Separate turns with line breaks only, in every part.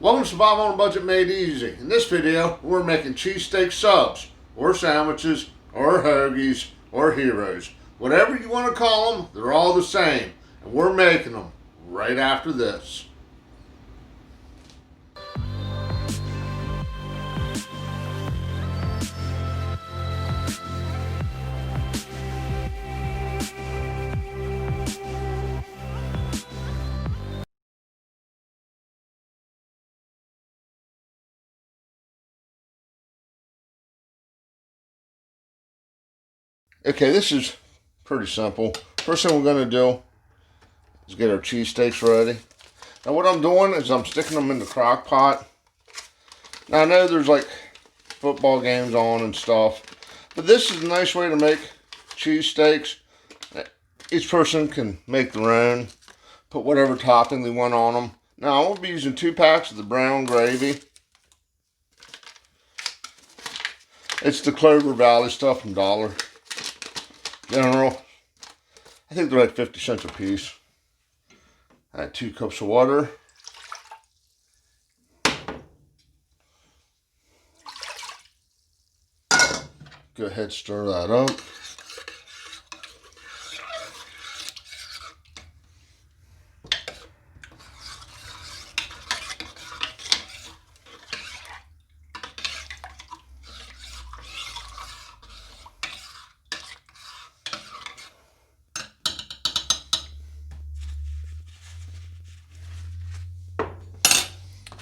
Welcome to Survival on a Budget Made Easy. In this video, we're making cheesesteak subs, or sandwiches, or hoagies, or heroes. Whatever you want to call them, they're all the same. And we're making them right after this. Okay, this is pretty simple. First thing we're going to do is get our cheesesteaks ready. Now what I'm doing is I'm sticking them in the crock pot. Now I know there's like football games on and stuff, but this is a nice way to make cheesesteaks. Each person can make their own, put whatever topping they want on them. Now I'm going to be using 2 packs of the brown gravy. It's the Clover Valley stuff from Dollar General. I think they're like 50 cents a piece. Add 2 cups of water. Go ahead, stir that up.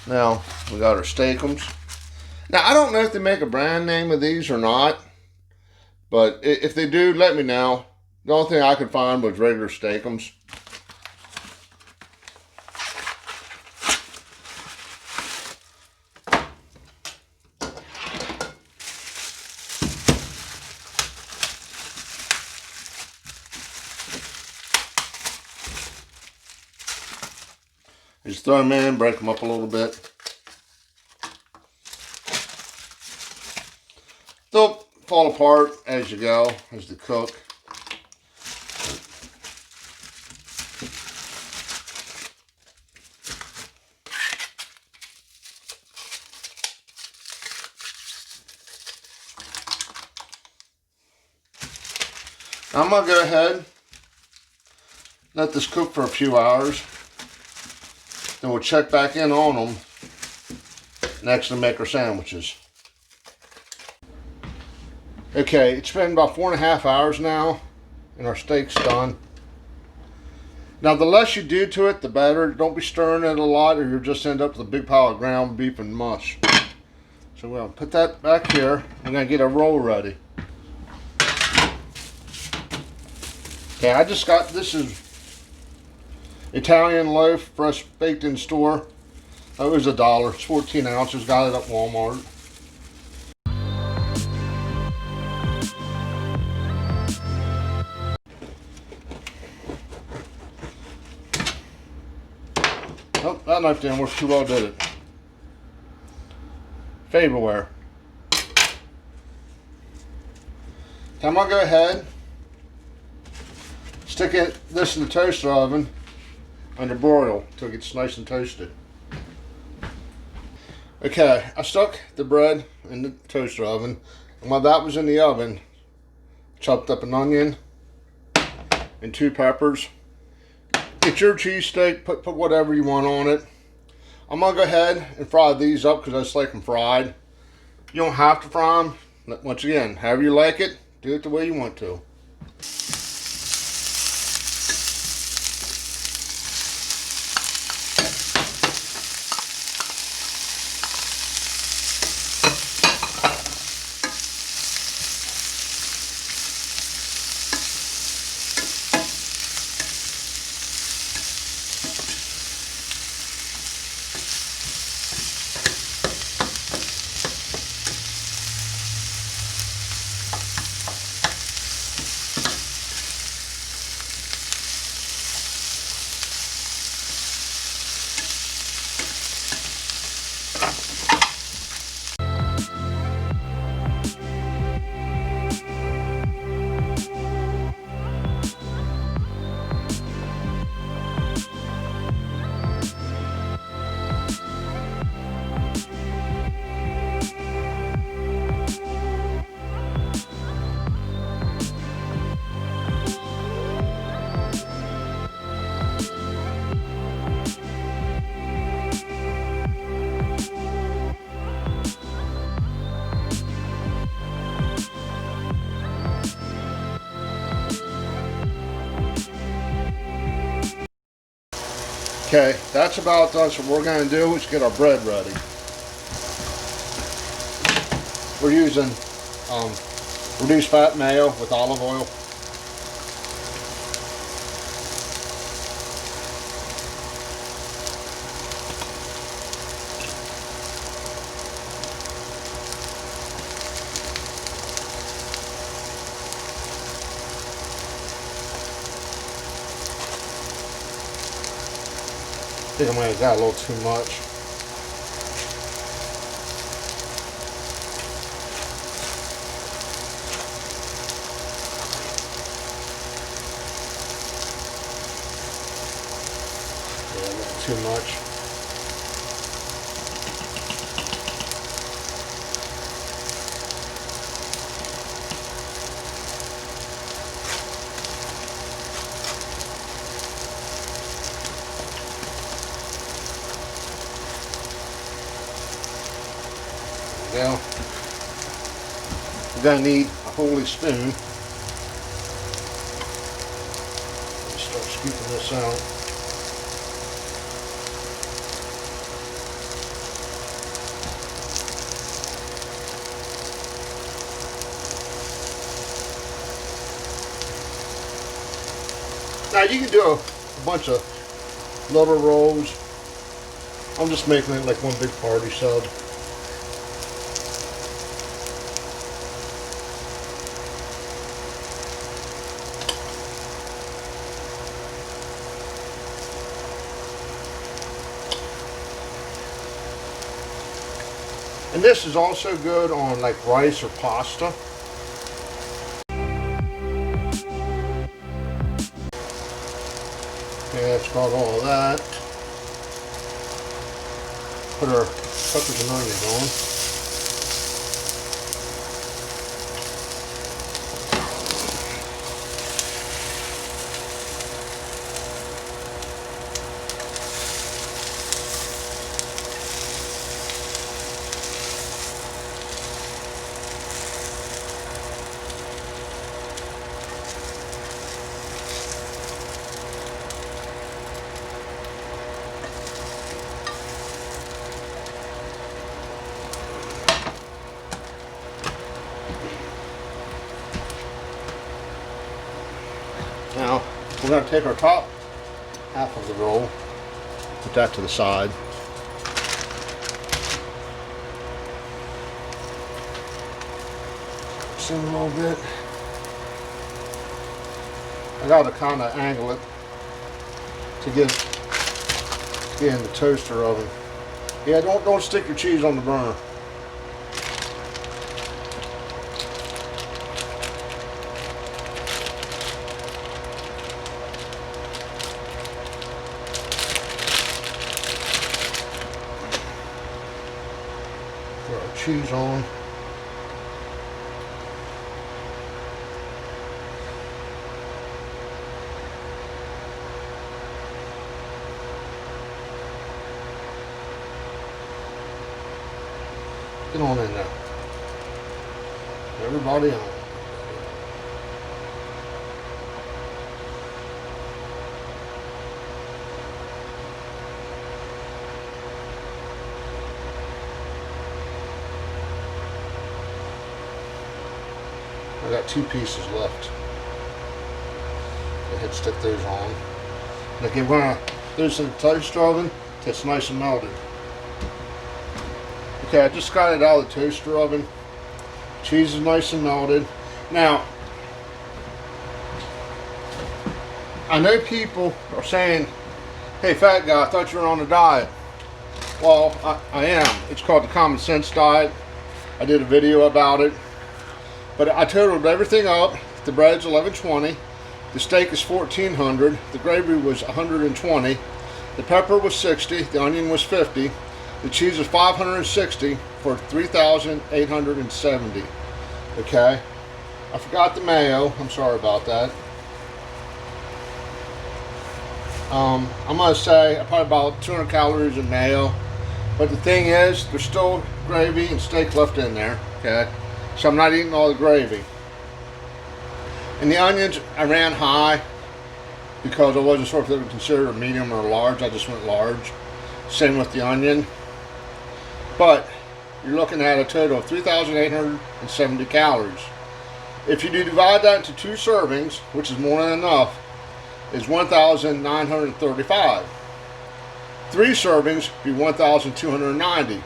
Now, we got our steakums. Now, I don't know if they make a brand name of these or not, but if they do, let me know. The only thing I could find was regular steakums. Just throw them in, break them up a little bit. They'll fall apart as you go, as they cook. Now I'm going to go ahead, let this cook for a few hours. Then we'll check back in on them next to make our sandwiches. Okay, it's been about 4.5 hours now, and our steak's done. Now, the less you do to it, the better. Don't be stirring it a lot, or you'll just end up with a big pile of ground beef and mush. So we'll put that back here. We're going to get our roll ready. Okay, I just got, this is Italian loaf, fresh baked in store. It was $1. It's 14 ounces. Got it at Walmart. Oh, that knife didn't work too well, did it? Fableware. I'm gonna go ahead, stick this in the toaster oven under broil until it gets nice and toasted. Okay, I stuck the bread in the toaster oven, and while that was in the oven, chopped up an onion and 2 peppers. Get your cheesesteak, put whatever you want on it. I'm gonna go ahead and fry these up because I just like them fried. You don't have to fry them. Once again, however you like it, do it the way you want to. Okay, that's about done. So what we're going to do is get our bread ready. We're using reduced fat mayo with olive oil. I think I might have got a little too much. Yeah, a little too much. Now, we're going to need a holy spoon. Start scooping this out. Now you can do a bunch of little rolls. I'm just making it like one big party sub. And this is also good on like rice or pasta. Okay, that's got all of that. Put our peppers and onions on. Now, we're going to take our top half of the roll, put that to the side. In a little bit. I got to kind of angle it to get in the toaster oven. Yeah, don't stick your cheese on the burner. Put our cheese on. Get on in there. Everybody on. I got 2 pieces left. Go ahead and stick those on. And again, we're going to do this in the toaster oven till it's nice and melted. Okay, I just got it out of the toaster oven. Cheese is nice and melted. Now, I know people are saying, hey fat guy, I thought you were on a diet. Well, I am. It's called the Common Sense Diet. I did a video about it. But I totaled everything up. The bread's $11.20. The steak is $1,400. The gravy was $120. The pepper was $60. The onion was $50. The cheese is $560 for $3,870. Okay. I forgot the mayo. I'm sorry about that. I'm gonna say probably about 200 calories in mayo. But the thing is, there's still gravy and steak left in there. Okay. So I'm not eating all the gravy. And the onions, I ran high. because I wasn't sure if they would consider a medium or large. I just went large. Same with the onion. But you're looking at a total of 3,870 calories. If you do divide that into 2 servings, which is more than enough, is 1,935. 3 servings be 1,290,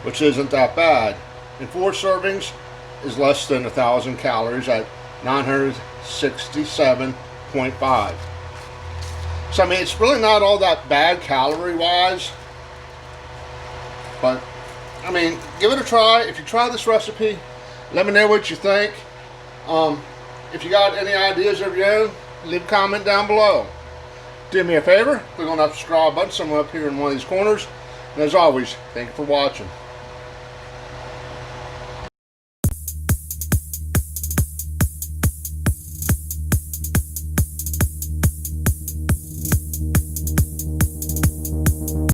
which isn't that bad. And 4 servings is less than 1,000 calories at 967.5. So I mean, it's really not all that bad calorie-wise. But I mean, give it a try. If you try this recipe, let me know what you think. If you got any ideas of your own, leave a comment down below. Do me a favor, click on that subscribe button somewhere up here in one of these corners. And as always, thank you for watching.